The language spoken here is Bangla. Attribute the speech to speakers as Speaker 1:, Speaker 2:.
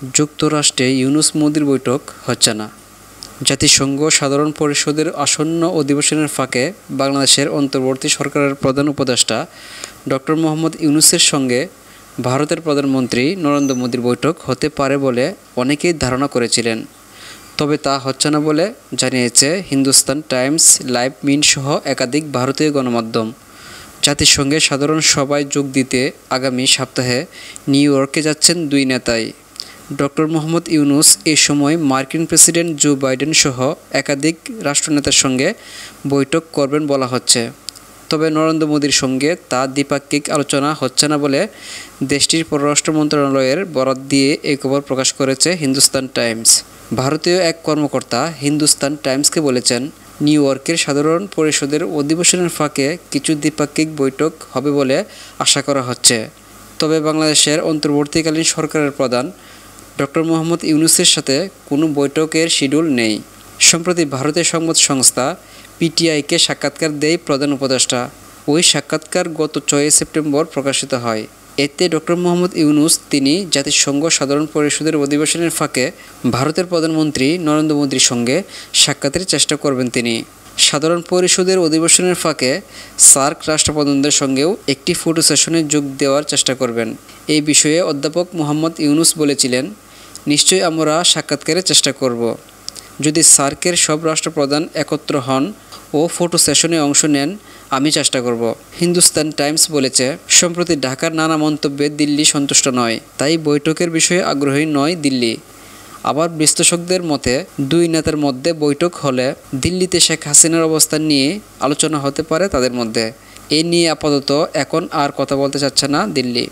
Speaker 1: যুক্তরাষ্ট্রে ইউনূস মোদির বৈঠক হচ্ছে না। জাতিসংঘ সাধারণ পরিষদের আসন্ন অধিবেশনের ফাঁকে বাংলাদেশের অন্তর্বর্তী সরকারের প্রধান উপদেষ্টা ডক্টর মোহাম্মদ ইউনূসের সঙ্গে ভারতের প্রধানমন্ত্রী নরেন্দ্র মোদির বৈঠক হতে পারে বলে অনেকেই ধারণা করেছিলেন। তবে তা হচ্ছে না বলে জানিয়েছে হিন্দুস্তান টাইমস, লাইভ মিন্ট সহ একাধিক ভারতীয় গণমাধ্যম। জাতিসংঘের সাধারণ সভায় যোগ দিতে আগামী সপ্তাহে নিউ ইয়র্কে যাচ্ছেন দুই নেতাই। ডক্টর মোহাম্মদ ইউনূস এ সময় মার্কিন প্রেসিডেন্ট জো বাইডেন সহ একাধিক রাষ্ট্রনেতার সঙ্গে বৈঠক করবেন বলা হচ্ছে। তবে নরেন্দ্র মোদির সঙ্গে তা দ্বিপাক্ষিক আলোচনা হচ্ছে না বলে দেশটির পররাষ্ট্র মন্ত্রণালয়ের বরাত দিয়ে এই খবর প্রকাশ করেছে হিন্দুস্তান টাইমস। ভারতীয় এক কর্মকর্তা হিন্দুস্তান টাইমসকে বলেছেন, নিউ ইয়র্কের সাধারণ পরিষদের অধিবেশনের ফাঁকে কিছু দ্বিপাক্ষিক বৈঠক হবে বলে আশা করা হচ্ছে। তবে বাংলাদেশের অন্তর্বর্তীকালীন সরকারের প্রধান ডক্টর মোহাম্মদ ইউনূসের সাথে কোনো বৈঠকের শিডিউল নেই। সম্প্রতি ভারতের সংবাদ সংস্থা পিটিআইকে সাক্ষাৎকার দেয় প্রধান উপদেষ্টা। ওই সাক্ষাৎকার গত 6 সেপ্টেম্বর প্রকাশিত হয়। এতে ডক্টর মোহাম্মদ ইউনূস তিনি জাতিসংঘ সাধারণ পরিষদের অধিবেশনের ফাঁকে ভারতের প্রধানমন্ত্রী নরেন্দ্র মোদির সঙ্গে সাক্ষাতের চেষ্টা করবেন। তিনি সাধারণ পরিষদের অধিবেশনের ফাঁকে সার্ক রাষ্ট্রপ্রধানদের সঙ্গেও একটি ফটো সেশনে যোগ দেওয়ার চেষ্টা করবেন। এই বিষয়ে অধ্যাপক মোহাম্মদ ইউনূস বলেছিলেন, নিশ্চয়ই আমরা সাক্ষাৎকারের চেষ্টা করব। যদি সার্কের সব রাষ্ট্রপ্রধান একত্র হন ও ফটো সেশনে অংশ নেন, আমি চেষ্টা করব। হিন্দুস্তান টাইমস বলেছে, সম্প্রতি ঢাকার নানা মন্তব্যে দিল্লি সন্তুষ্ট নয়, তাই বৈঠকের বিষয়ে আগ্রহী নয় দিল্লি। আবার বিশ্লেষকদের মতে দুই নেতার মধ্যে বৈঠক হলে দিল্লিতে শেখ হাসিনার অবস্থান নিয়ে আলোচনা হতে পারে তাদের মধ্যে। এ নিয়ে আপাতত এখন আর কথা বলতে চাচ্ছে না দিল্লি।